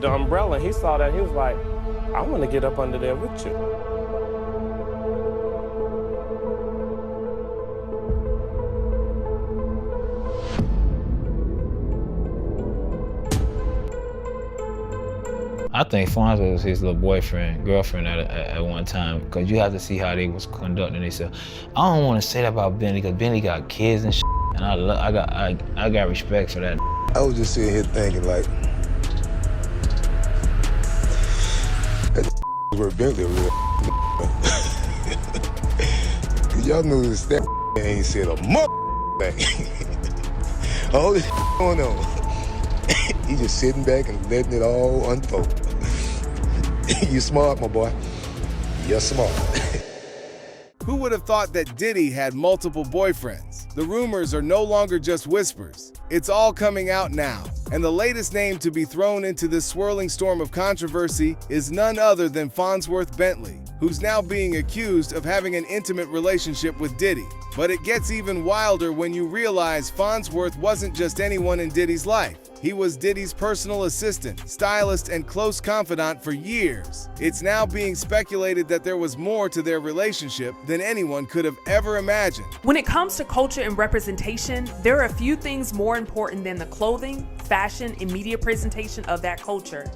to the umbrella. He saw that, he was like, I want to get up under there with you. I think Fonzworth was his little girlfriend at one time, because you have to see how they was conducting themselves. I don't want to say that about Bentley, because Bentley got kids and shit, and I got respect for that. I was just sitting here thinking, like, that Fonzworth Bentley a real Cause y'all notice that ain't said a thing. All this going on. He just sitting back and letting it all unfold. You smart, my boy. You're smart. Who would have thought that Diddy had multiple boyfriends? The rumors are no longer just whispers. It's all coming out now. And the latest name to be thrown into this swirling storm of controversy is none other than Fonzworth Bentley, who's now being accused of having an intimate relationship with Diddy. But it gets even wilder when you realize Fonzworth wasn't just anyone in Diddy's life. He was Diddy's personal assistant, stylist, and close confidant for years. It's now being speculated that there was more to their relationship than anyone could have ever imagined. When it comes to culture and representation, there are a few things more important than the clothing, fashion, and media presentation of that culture.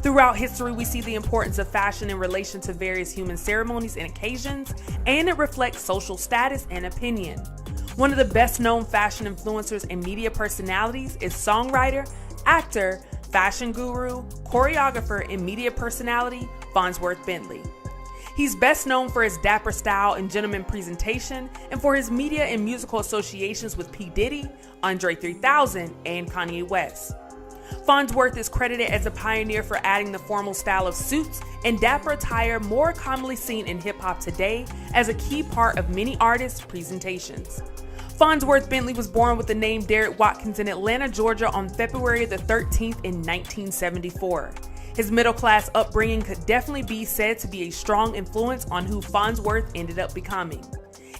Throughout history, we see the importance of fashion in relation to various human ceremonies and occasions, and it reflects social status and opinion. One of the best-known fashion influencers and media personalities is songwriter, actor, fashion guru, choreographer, and media personality Fonzworth Bentley. He's best known for his dapper style and gentleman presentation, and for his media and musical associations with P. Diddy, Andre 3000, and Kanye West. Fonzworth is credited as a pioneer for adding the formal style of suits and dapper attire more commonly seen in hip-hop today as a key part of many artists' presentations. Fonzworth Bentley was born with the name Derek Watkins in Atlanta, Georgia on February the 13th in 1974. His middle-class upbringing could definitely be said to be a strong influence on who Fonzworth ended up becoming.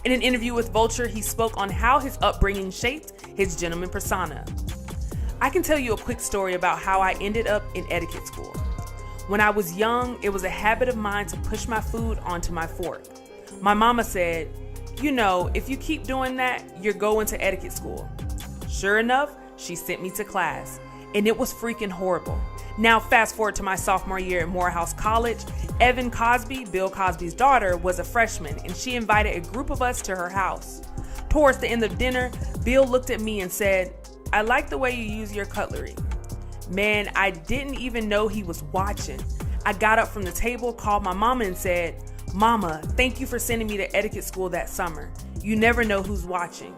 In an interview with Vulture, he spoke on how his upbringing shaped his gentleman persona. I can tell you a quick story about how I ended up in etiquette school. When I was young, it was a habit of mine to push my food onto my fork. My mama said, you know, if you keep doing that, you're going to etiquette school. Sure enough, she sent me to class, and it was freaking horrible. Now fast forward to my sophomore year at Morehouse College. Evan Cosby, Bill Cosby's daughter, was a freshman, and she invited a group of us to her house. Towards the end of dinner, Bill looked at me and said, I like the way you use your cutlery. Man, I didn't even know he was watching. I got up from the table, called my mama and said, Mama, thank you for sending me to etiquette school that summer. You never know who's watching.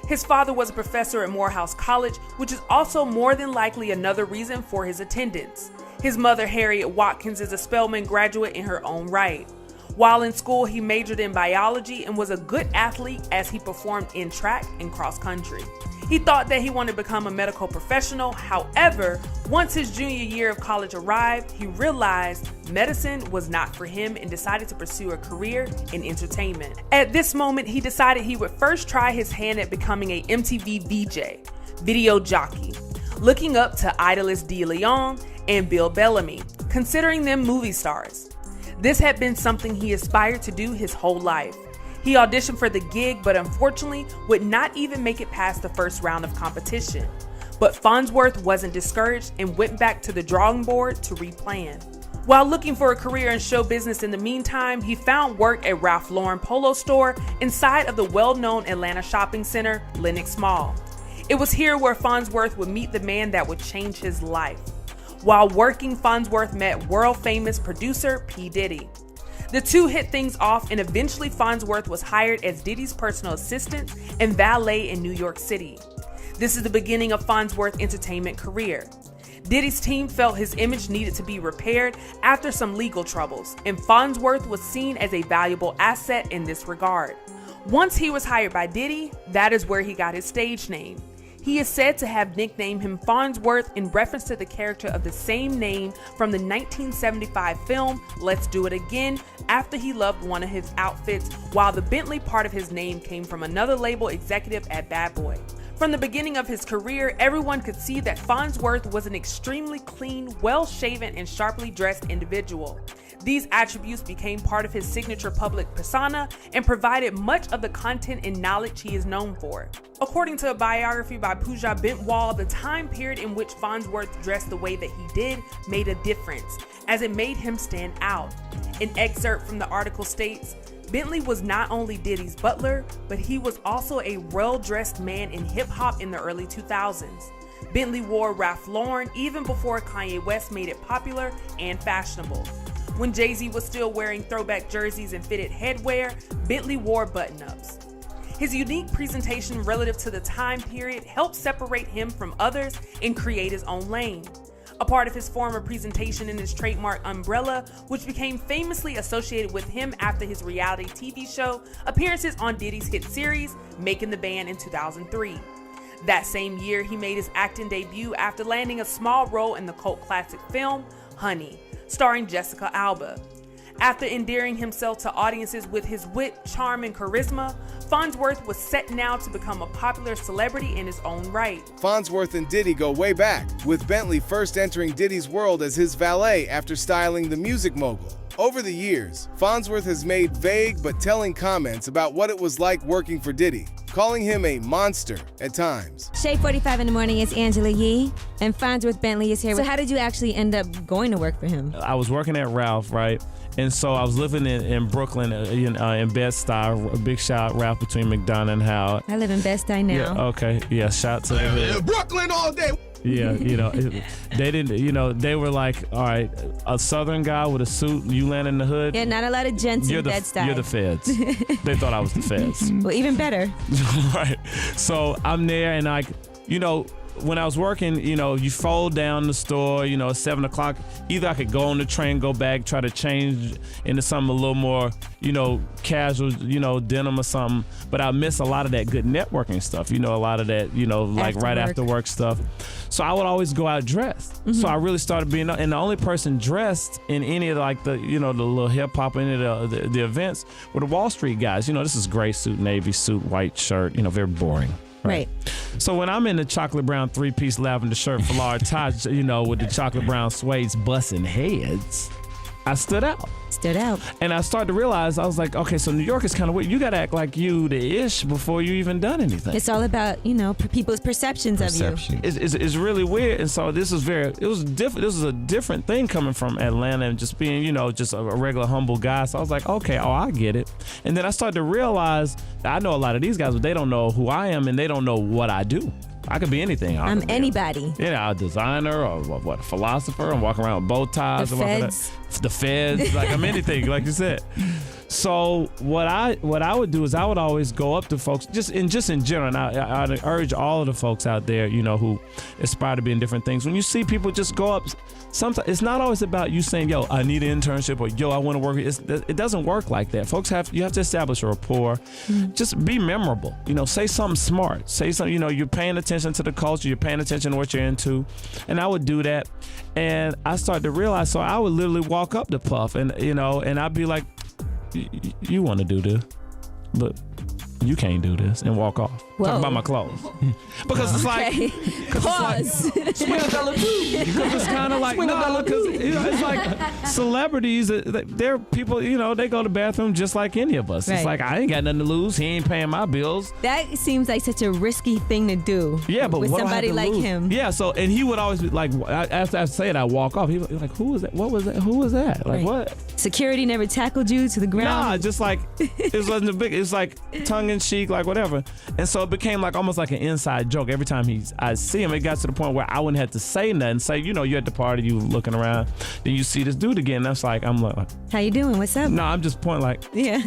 His father was a professor at Morehouse College, which is also more than likely another reason for his attendance. His mother, Harriet Watkins, is a Spelman graduate in her own right. While in school, he majored in biology and was a good athlete as he performed in track and cross country. He thought that he wanted to become a medical professional. However, once his junior year of college arrived, he realized medicine was not for him and decided to pursue a career in entertainment. At this moment, he decided he would first try his hand at becoming a MTV VJ, video jockey, looking up to Idolist D. Leon and Bill Bellamy, considering them movie stars. This had been something he aspired to do his whole life. He auditioned for the gig, but unfortunately would not even make it past the first round of competition. But Fonzworth wasn't discouraged and went back to the drawing board to replan. While looking for a career in show business in the meantime, he found work at Ralph Lauren Polo Store inside of the well-known Atlanta shopping center, Lenox Mall. It was here where Fonzworth would meet the man that would change his life. While working, Fonzworth met world-famous producer P. Diddy. The two hit things off, and eventually Fonzworth was hired as Diddy's personal assistant and valet in New York City. This is the beginning of Fonzworth's entertainment career. Diddy's team felt his image needed to be repaired after some legal troubles, and Fonzworth was seen as a valuable asset in this regard. Once he was hired by Diddy, that is where he got his stage name. He is said to have nicknamed him Fonzworth in reference to the character of the same name from the 1975 film Let's Do It Again, after he loved one of his outfits, while the Bentley part of his name came from another label executive at Bad Boy. From the beginning of his career, everyone could see that Fonzworth was an extremely clean, well-shaven, and sharply dressed individual. These attributes became part of his signature public persona and provided much of the content and knowledge he is known for. According to a biography by Pooja Bentwal, the time period in which Fonzworth dressed the way that he did made a difference, as it made him stand out. An excerpt from the article states, Bentley was not only Diddy's butler, but he was also a well-dressed man in hip-hop in the early 2000s. Bentley wore Ralph Lauren even before Kanye West made it popular and fashionable. When Jay-Z was still wearing throwback jerseys and fitted headwear, Bentley wore button-ups. His unique presentation relative to the time period helped separate him from others and create his own lane. A part of his former presentation in his trademark umbrella, which became famously associated with him after his reality TV show appearances on Diddy's hit series, Making the Band in 2003. That same year, he made his acting debut after landing a small role in the cult classic film, Honey, starring Jessica Alba. After endearing himself to audiences with his wit, charm, and charisma, Fonzworth was set now to become a popular celebrity in his own right. Fonzworth and Diddy go way back, with Bentley first entering Diddy's world as his valet after styling the music mogul. Over the years, Fonzworth has made vague but telling comments about what it was like working for Diddy, calling him a monster at times. Shea 45 in the morning is Angela Yee, and Fonzworth Bentley is here. So how did you actually end up going to work for him? I was working at Ralph, right? And so I was living in Brooklyn, in Bed-Stuy. A big shout, Ralph, between McDonough and Howard. I live in Bed-Stuy now. Yeah, okay. Yeah, shout to the hood. Brooklyn all day. Yeah, they didn't, they were like, all right, a Southern guy with a suit, you land in the hood. Yeah, not a lot of gents in Bed-Stuy. You're the feds. They thought I was the feds. Well, even better. Right. So I'm there and when I was working, you fold down the store, at 7 o'clock, either I could go on the train, go back, try to change into something a little more, casual, denim or something. But I miss a lot of that good networking stuff, a lot of that, like right after work stuff. So I would always go out dressed. Mm-hmm. So I really started being, and the only person dressed in any of the little hip hop, any of the events were the Wall Street guys. This is gray suit, navy suit, white shirt, very boring. Right. So when I'm in the chocolate brown 3-piece lavender shirt, foulard tie, with the chocolate brown suedes busting heads, I stood out. And I started to realize, I was like, okay, so New York is kind of weird. You got to act like you the ish before you even done anything. It's all about, people's perceptions of you. It's really weird. And so this was different. This was a different thing coming from Atlanta and just being, just a regular humble guy. So I was like, okay, I get it. And then I started to realize that I know a lot of these guys, but they don't know who I am and they don't know what I do. I could be anything. I'm anybody. A designer or a philosopher. I'm walking around with bow ties. The feds. The feds. Like I'm anything, like you said. So what I would do is I would always go up to folks just in general, and I'd urge all of the folks out there, who aspire to be in different things. When you see people just go up, sometimes it's not always about you saying, "Yo, I need an internship," or "Yo, I want to work." It doesn't work like that. Folks you have to establish a rapport. Mm-hmm. Just be memorable. Say something smart. Say something. You're paying attention to the culture. You're paying attention to what you're into, and I would do that. And I started to realize, so I would literally walk up to Puff, and and I'd be like, you want to do this, but you can't do this, and walk off. Whoa. Talk about my clothes. Because it's like, pause. Swing a dollar too. Because it's kind of like, because it's like celebrities, they're people, they go to the bathroom just like any of us. Right. It's like, I ain't got nothing to lose. He ain't paying my bills. That seems like such a risky thing to do. Yeah, but with what somebody do I have to like lose? him. Yeah, so, and he would always be like, after I say it, I walk off. He was like, who was that? What was that? Who was that? Like, what? Security never tackled you to the ground? Nah, just like, it wasn't a big, it's like tongue in cheek, like whatever. And so it became like almost like an inside joke. Every time I see him, it got to the point where I wouldn't have to say nothing. Say, you're at the party, you looking around, then you see this dude again. That's like, I'm like, how you doing? What's up? No, I'm just pointing like, yeah.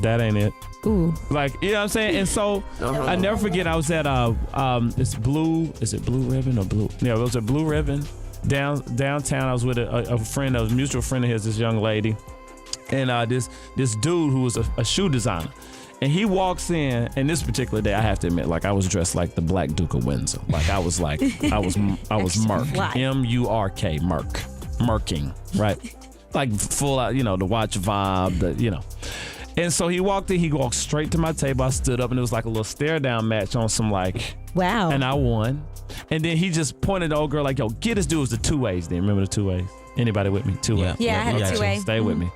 That ain't it. Ooh. Like, you know what I'm saying? And so I never forget, I was at it's Blue, is it Blue Ribbon or Blue? Yeah, it was at Blue Ribbon downtown. I was with a friend, a mutual friend of his, this young lady, and this dude who was a shoe designer. And he walks in, and this particular day, I have to admit, like I was dressed like the Black Duke of Windsor. Like I was Murk, M-U-R-K, Murking, right? Like full out, the watch vibe, And so he walked straight to my table. I stood up and it was like a little stare down match on some like, Wow. and I won. And then he just pointed the old girl like, yo, get this dude. It was the 2 ways then. Remember the 2 ways? Anybody with me? 2 ways. Yeah, I had a 2-way. Stay with me.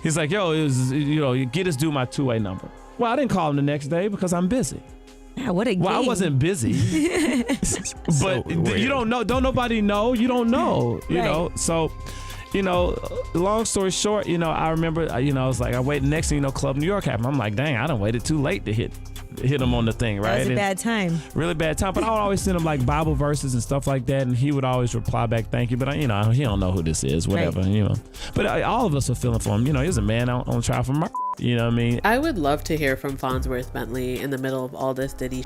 He's like, yo, it was, you get this dude my 2-way number. Well, I didn't call him the next day because I'm busy. Yeah, what a game. Well, I wasn't busy. But you don't know. Don't nobody know. You don't know. You know. So, long story short, I remember, I was like, I waited. Next thing you know, Club New York happened. I'm like, dang, I done waited too late to hit him on the thing, right? That was a bad time. Really bad time. But I would always send him like Bible verses and stuff like that, and he would always reply back, thank you. But he don't know who this is, whatever, But all of us are feeling for him. He was a man on trial for murder. You know what I mean? I would love to hear from Fonzworth Bentley in the middle of all this Diddy.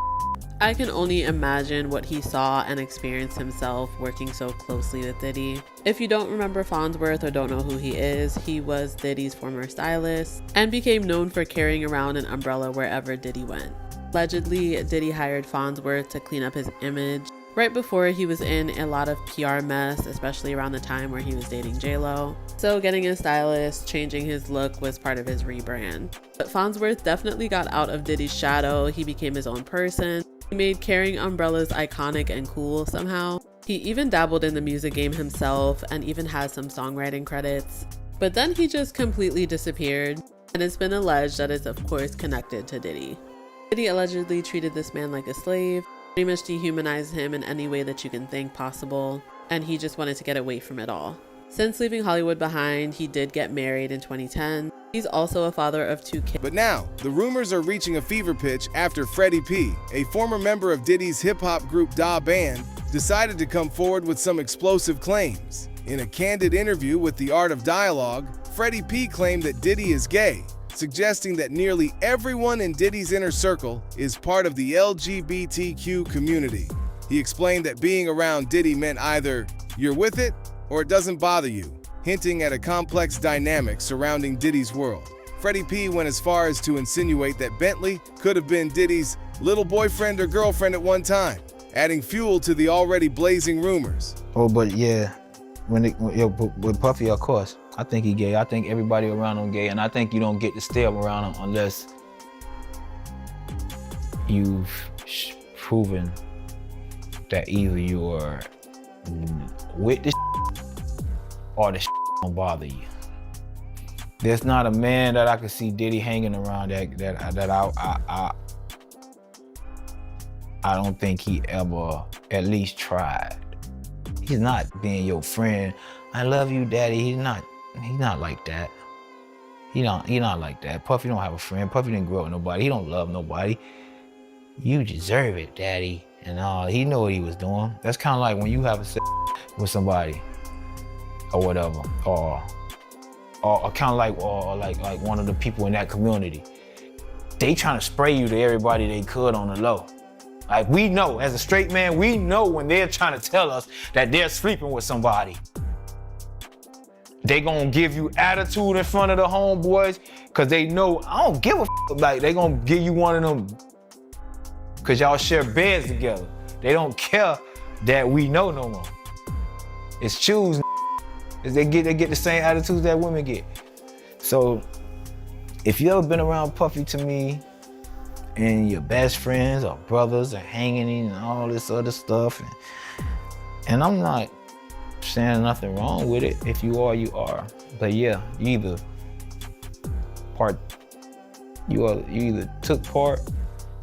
I can only imagine what he saw and experienced himself working so closely with Diddy. If you don't remember Fonzworth or don't know who he is, he was Diddy's former stylist and became known for carrying around an umbrella wherever Diddy went. Allegedly, Diddy hired Fonzworth to clean up his image right before he was in a lot of PR mess, especially around the time where he was dating J-Lo. So getting a stylist, changing his look was part of his rebrand. But Fonzworth definitely got out of Diddy's shadow. He became his own person. He made carrying umbrellas iconic and cool somehow. He even dabbled in the music game himself and even has some songwriting credits. But then he just completely disappeared, and it's been alleged that it's of course connected to Diddy. Diddy allegedly treated this man like a slave, pretty much dehumanized him in any way that you can think possible, and he just wanted to get away from it all. Since leaving Hollywood behind, he did get married in 2010. He's also a father of 2 kids. But now, the rumors are reaching a fever pitch after Freddie P., a former member of Diddy's hip-hop group Da Band, decided to come forward with some explosive claims. In a candid interview with The Art of Dialogue, Freddie P. claimed that Diddy is gay, suggesting that nearly everyone in Diddy's inner circle is part of the LGBTQ community. He explained that being around Diddy meant either you're with it or it doesn't bother you, hinting at a complex dynamic surrounding Diddy's world. Freddie P. went as far as to insinuate that Bentley could have been Diddy's little boyfriend or girlfriend at one time, adding fuel to the already blazing rumors. Oh, but yeah, with Puffy, of course, I think he gay. I think everybody around him gay, and I think you don't get to stay up around him unless you've proven that either you are with the or the don't bother you. There's not a man that I could see Diddy hanging around that I don't think he ever at least tried. He's not being your friend. I love you, daddy. He's not like that. He not like that. Puffy don't have a friend. Puffy didn't grow up with nobody. He don't love nobody. You deserve it, daddy. And he knew what he was doing. That's kind of like when you have a sex with somebody or whatever, or kind of like one of the people in that community. They trying to spray you to everybody they could on the low. Like, we know, as a straight man, we know when they're trying to tell us that they're sleeping with somebody. They gonna give you attitude in front of the homeboys, cause they know, I don't give a like, they gonna give you one of them, cause y'all share beds together. They don't care that we know no more. It's choose, they get the same attitudes that women get. So, if you ever been around Puffy to me, and your best friends or brothers are hanging and all this other stuff, and I'm not saying nothing wrong with it. If you are, you are. But yeah, you either took part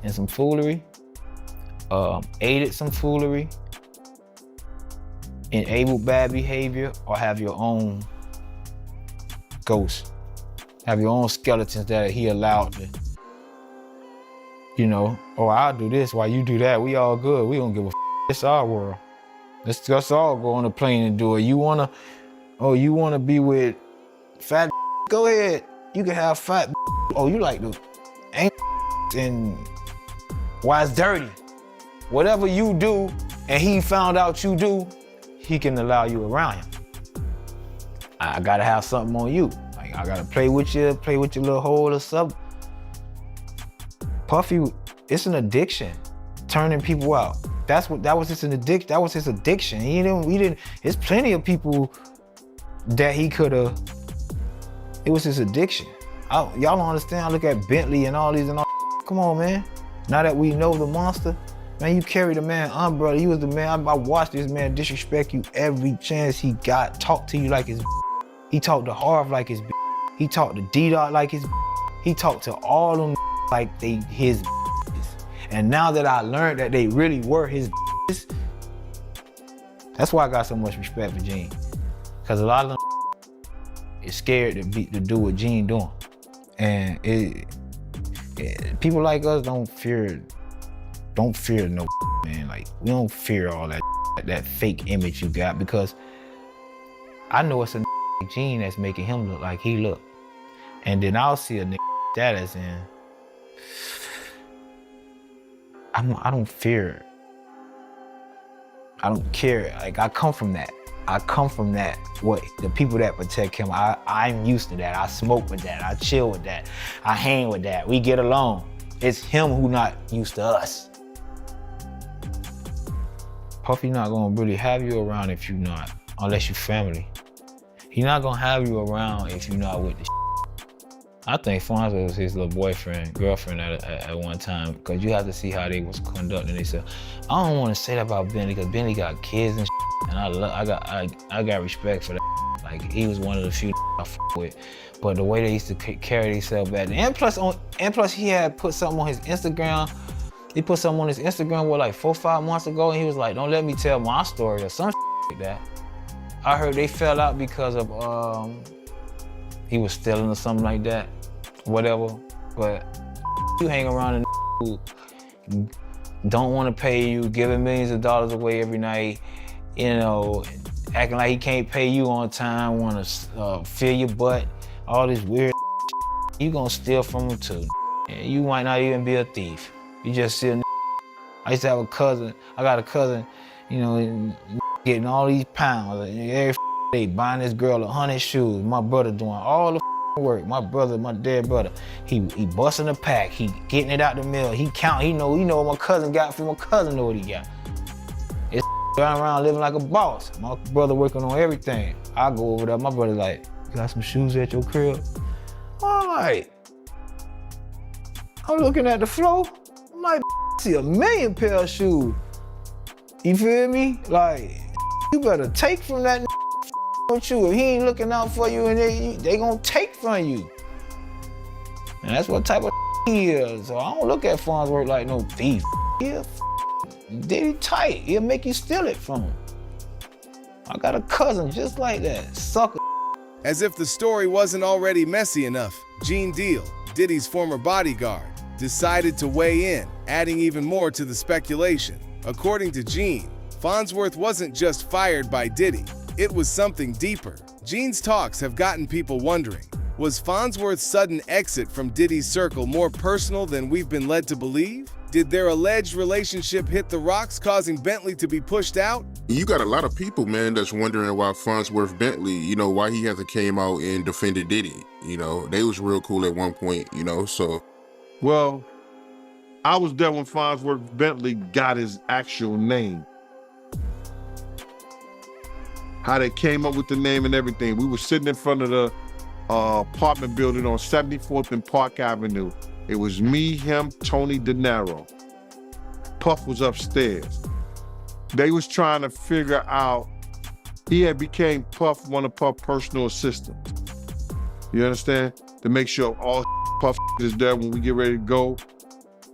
in some foolery, aided some foolery, enabled bad behavior, or have your own ghost, have your own skeletons that he allowed to, I'll do this while you do that. We all good. We don't give a f. It's our world. Let's all go on a plane and do it. You wanna be with fat? Go ahead. You can have fat. Oh, you like the ain't and why it's dirty. Whatever you do, and he found out you do, he can allow you around him. I gotta have something on you. Like, I gotta play with your little hole or something. Puffy, it's an addiction, turning people out. That was his addiction. He didn't. There's plenty of people that he could have. It was his addiction. Y'all don't understand. I look at Bentley and all these and all. Come on, man. Now that we know the monster, man, you carry the man umbrella. You was the man. I watched this man disrespect you every chance he got. Talk to you like his. He talked to Harv like his. He talked to D-Dot like his. He talked to all them like they his. And now that I learned that they really were his, that's why I got so much respect for Gene. Cause a lot of them is scared to do what Gene doing. And people like us don't fear no man. Like, we don't fear all that fake image you got, because I know it's a Gene that's making him look like he look. And then I'll see a status and I don't fear. I don't care. Like, I come from that. What the people that protect him, I'm used to that. I smoke with that. I chill with that. I hang with that. We get along. It's him who not used to us. Puffy not gonna really have you around if you not, unless you family. He not gonna have you around if you not with the I think Fonzworth was his little girlfriend at one time, because you have to see how they was conducting themselves. I don't want to say that about Bentley, because Bentley got kids and and I got respect for that. Like, he was one of the few I fuck with. But the way they used to carry themselves back then, and plus he had put something on his Instagram. He put something on his Instagram like 4 or 5 months ago, and he was like, "Don't let me tell my story," or some like that. I heard they fell out because of he was stealing or something like that, whatever. But you hang around and who don't want to pay you, giving millions of dollars away every night, you know, acting like he can't pay you on time, want to fill your butt, all this weird. You gonna steal from him too. And you might not even be a thief. You just steal. I used to have a cousin. I got a cousin, you know, getting all these pounds. Every day buying this girl 100 shoes. My brother doing all the work. My dead brother, he busting a pack. He getting it out the mill. He count. He know what my cousin got from my cousin. Know what he got. It's going around living like a boss. My brother working on everything. I go over there. My brother like, "You got some shoes at your crib?" I'm like, I'm looking at the floor. I'm like, see a million pair of shoes. You feel me? Like, you better take from that with you. If he ain't looking out for you, and they gonna take from you. And that's what type of he is. So I don't look at Fonzworth like no thief. He'll Diddy tight. He'll make you steal it from him. I got a cousin just like that, sucker. As if the story wasn't already messy enough, Gene Deal, Diddy's former bodyguard, decided to weigh in, adding even more to the speculation. According to Gene, Fonzworth wasn't just fired by Diddy, it was something deeper. Gene's talks have gotten people wondering, was Fonzworth's sudden exit from Diddy's circle more personal than we've been led to believe? Did their alleged relationship hit the rocks, causing Bentley to be pushed out? You got a lot of people, man, that's wondering why Fonzworth Bentley, you know, why he hasn't came out and defended Diddy. You know, they was real cool at one point, you know, so. Well, I was there when Fonzworth Bentley got his actual name. How they came up with the name and everything. We were sitting in front of the apartment building on 74th and Park Avenue. It was me, him, Tony De Niro. Puff was upstairs. They was trying to figure out, he had became Puff, one of Puff's personal assistants. You understand? To make sure all Puff is there when we get ready to go.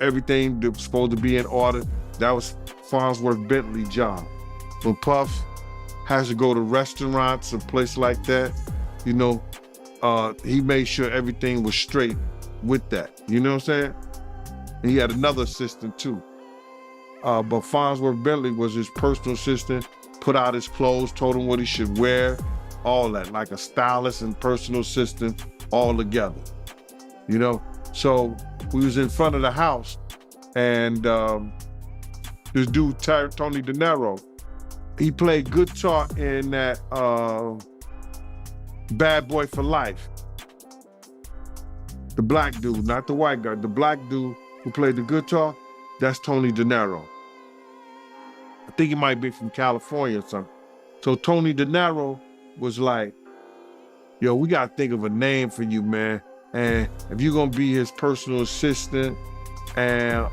Everything that was supposed to be in order. That was Fonzworth Bentley's job. When Puff has to go to restaurants or places like that, you know, he made sure everything was straight with that. You know what I'm saying? And he had another assistant too. But Fonzworth Bentley was his personal assistant, put out his clothes, told him what he should wear, all that, like a stylist and personal assistant all together, you know? So we was in front of the house, and this dude, Tony De Niro, he played guitar in that Bad Boy for Life. The black dude, not the white guy, the black dude who played the guitar, that's Tony De Niro. I think he might be from California or something. So Tony De Niro was like, "Yo, we gotta think of a name for you, man." And if you're gonna be his personal assistant and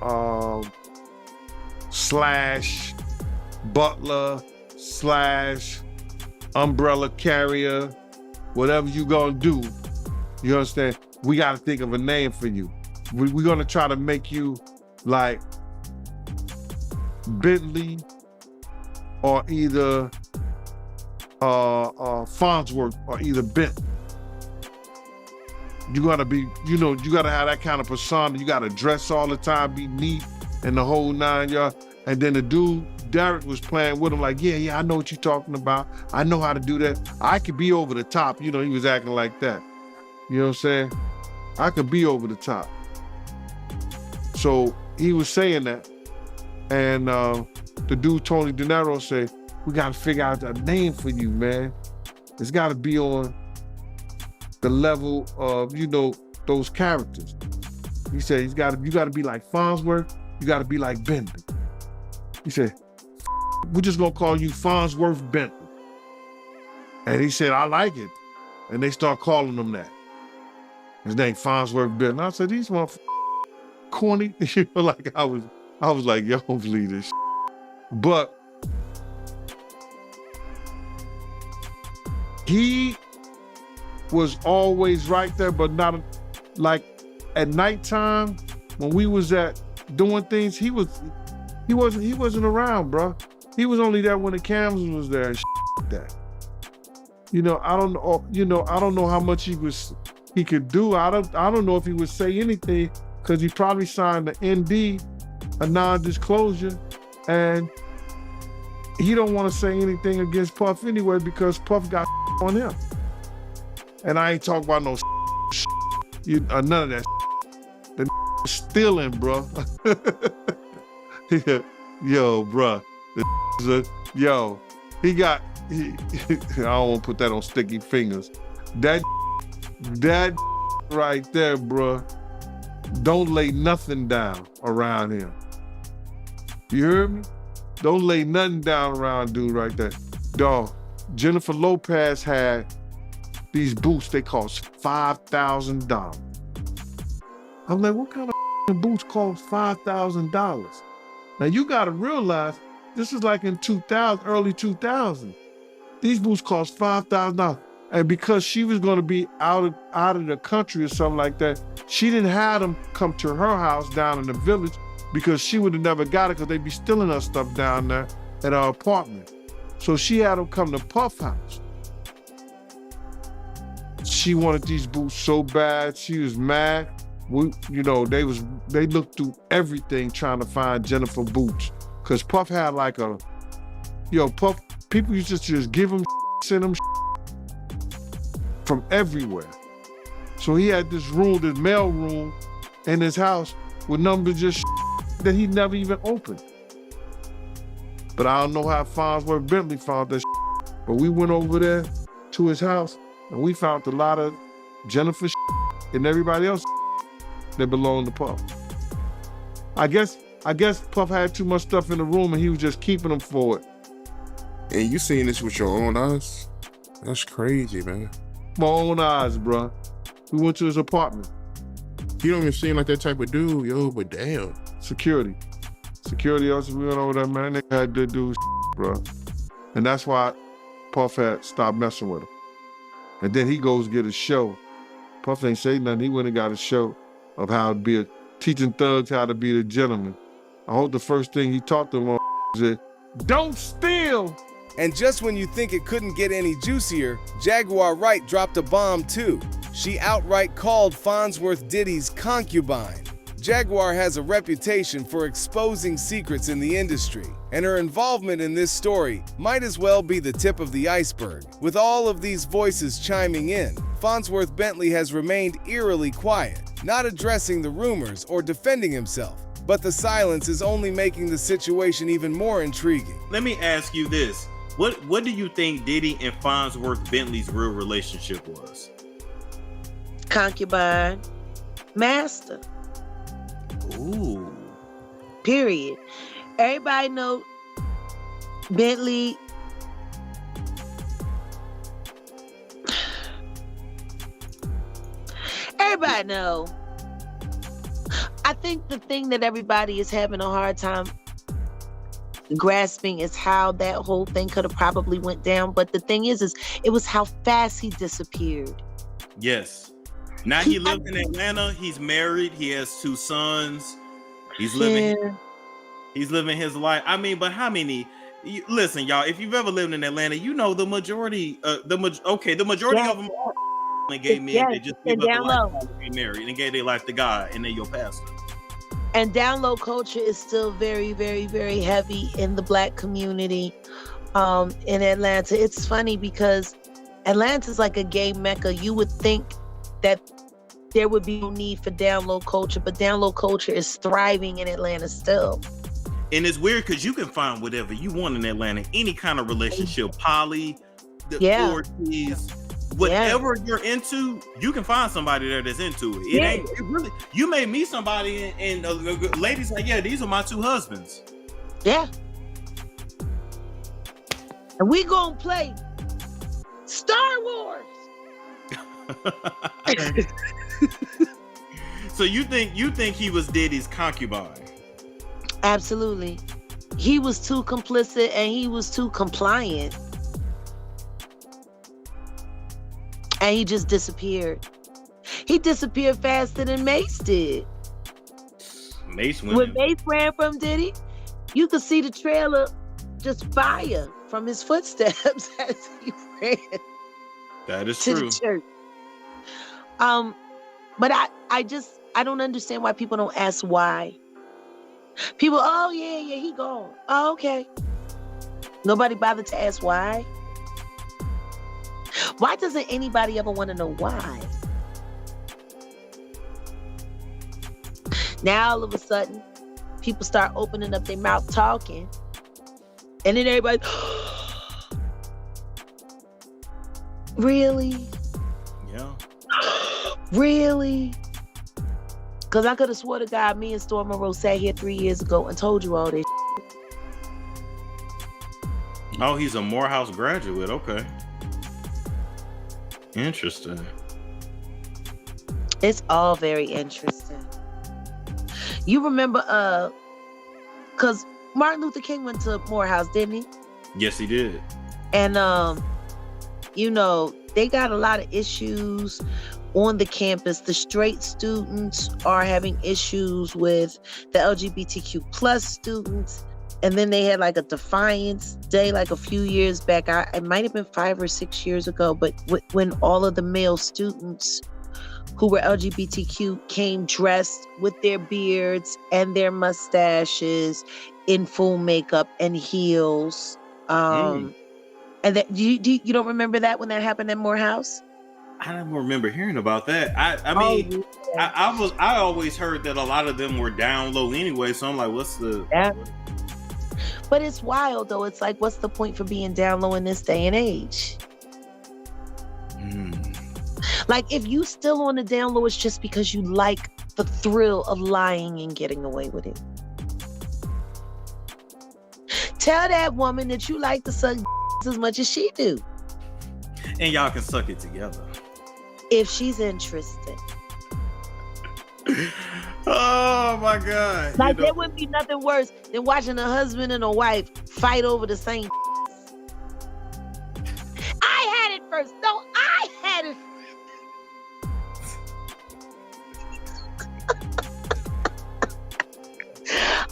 slash butler slash umbrella carrier, whatever you gonna do, you understand? We gotta think of a name for you. We're gonna try to make you like Bentley or either Fonzworth or either Bentley. You gotta be, you gotta have that kind of persona. You gotta dress all the time, be neat and the whole 9 yards. And then the dude, Derek, was playing with him like, yeah, I know what you're talking about. I know how to do that. I could be over the top. He was acting like that. You know what I'm saying? I could be over the top. So he was saying that. And the dude, Tony De Niro, said, we gotta figure out a name for you, man. It's gotta be on the level of, those characters. He said, you gotta be like Fonzworth, you gotta be like Bentley. He said, we're just gonna call you Fonzworth Bentley. And he said, I like it. And they start calling him that. His name Fonzworth Bentley. I said, these motherfuckers corny. Like I was like, yo, believe this. But he was always right there, but not like at nighttime when we was at doing things, he wasn't around, bro. He was only there when the cameras was there and like that. I don't know how much he could do. I don't know if he would say anything because he probably signed the ND, a non-disclosure, and he don't want to say anything against Puff anyway because Puff got on him. And I ain't talking about no none of that. The stealing, bro. Yo, bro. He got. I don't want to put that on sticky fingers. That right there, bro. Don't lay nothing down around him. You heard me? Don't lay nothing down around dude right there. Dog, Jennifer Lopez had these boots, they cost $5,000. I'm like, what kind of boots cost $5,000? Now you gotta realize, this is like in 2000, early 2000. These boots cost $5,000. And because she was gonna be out of the country or something like that, she didn't have them come to her house down in the village because she would have never got it because they'd be stealing her stuff down there at our apartment. So she had them come to Puff house. She wanted these boots so bad, she was mad. They looked through everything trying to find Jennifer boots. Cause Puff had like Puff, people used to just give him send him from everywhere. So he had this room, this mail room in his house with numbers just that he never even opened. But I don't know how Fonzworth Bentley found that but we went over there to his house and we found a lot of Jennifer and everybody else that belonged to Puff. I guess Puff had too much stuff in the room and he was just keeping them for it. And you seen this with your own eyes? That's crazy, man. My own eyes, bro. We went to his apartment. You don't even seem like that type of dude, yo, but damn. Security else, we went over there, man. They had to do bro. And that's why Puff had stopped messing with him. And then he goes get a show. Puff ain't say nothing. He went and got a show of how to be teaching thugs how to be the gentleman. I hope the first thing he taught them was don't steal. And just when you think it couldn't get any juicier, Jaguar Wright dropped a bomb too. She outright called Fonzworth Diddy's concubine. Jaguar has a reputation for exposing secrets in the industry, and her involvement in this story might as well be the tip of the iceberg. With all of these voices chiming in, Fonzworth Bentley has remained eerily quiet, not addressing the rumors or defending himself. But the silence is only making the situation even more intriguing. Let me ask you this. What do you think Diddy and Fonzworth Bentley's real relationship was? Concubine, master. Ooh. Period. Everybody know Bentley. Everybody know. I think the thing that everybody is having a hard time grasping is how that whole thing could have probably went down. But the thing is it was how fast he disappeared. Yes. Now he lives in Atlanta. He's married. He has 2 sons. He's living his life. I mean, but how many? Listen, y'all. If you've ever lived in Atlanta, you know the majority. The majority of them are and gay men. They just give up their life to be married and gave their life to God, and they're your pastor. And down low culture is still very, very, very heavy in the Black community in Atlanta. It's funny because Atlanta's like a gay mecca. You would think that there would be no need for down low culture, but down low culture is thriving in Atlanta still. And it's weird because you can find whatever you want in Atlanta, any kind of relationship, poly, orgies, whatever you're into, you can find somebody there that's into it. It really. You may meet somebody and ladies like, yeah, these are my 2 husbands. Yeah. And we gonna play Star Wars. So you think he was Diddy's concubine? Absolutely. He was too complicit and he was too compliant. And he just disappeared. He disappeared faster than Mace did. When Mace ran from Diddy, you could see the trailer just fire from his footsteps as he ran. That is to true. The church. But I don't understand why people don't ask why. People, oh yeah, he gone. Oh, okay. Nobody bothered to ask why. Why doesn't anybody ever want to know why? Now all of a sudden, people start opening up their mouth talking, and then everybody, really? Yeah. Really? Because I could have swore to God, me and Storm Monroe sat here 3 years ago and told you all this. Oh, he's a Morehouse graduate. Okay. Interesting. It's all very interesting. You remember, because Martin Luther King went to Morehouse, didn't he? Yes, he did. And, you know, they got a lot of issues on the campus. The straight students are having issues with the LGBTQ plus students. And then they had like a Defiance Day like a few years back. It might have been 5 or 6 years ago, but when all of the male students who were LGBTQ came dressed with their beards and their mustaches in full makeup and heels. And that you don't remember that when that happened at Morehouse? I don't remember hearing about that. I mean, I always heard that a lot of them were down low anyway. So I'm like, what's the? Yeah. But it's wild though. It's like, what's the point for being down low in this day and age? Like, if you still on the down low, it's just because you like the thrill of lying and getting away with it. Tell that woman that you like to suck as much as she do. And y'all can suck it together. If she's interested. Oh my God. Like, there wouldn't be nothing worse than watching a husband and a wife fight over the same. I had it first. No, I had it.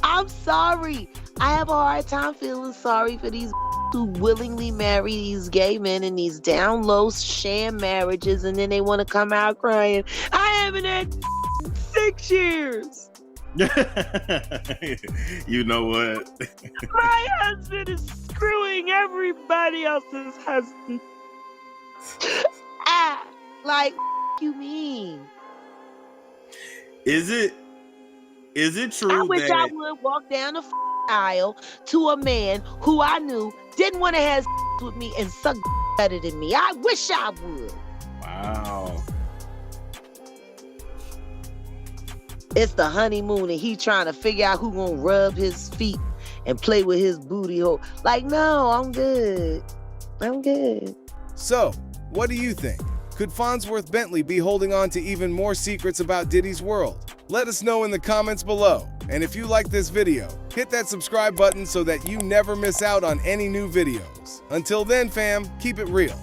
I'm sorry. I have a hard time feeling sorry for these who willingly marry these gay men in these down low sham marriages, and then they want to come out crying, I haven't had 6 years. You know what? My husband is screwing everybody else's husband. Like, you mean? Is it true? I wish I would walk down the aisle to a man who I knew didn't want to have with me and suck better than me. I wish I would. Wow. It's the honeymoon and he trying to figure out who gonna rub his feet and play with his booty hole. Like, no, I'm good. I'm good. So, what do you think? Could Fonzworth Bentley be holding on to even more secrets about Diddy's world? Let us know in the comments below. And if you like this video, hit that subscribe button so that you never miss out on any new videos. Until then, fam, keep it real.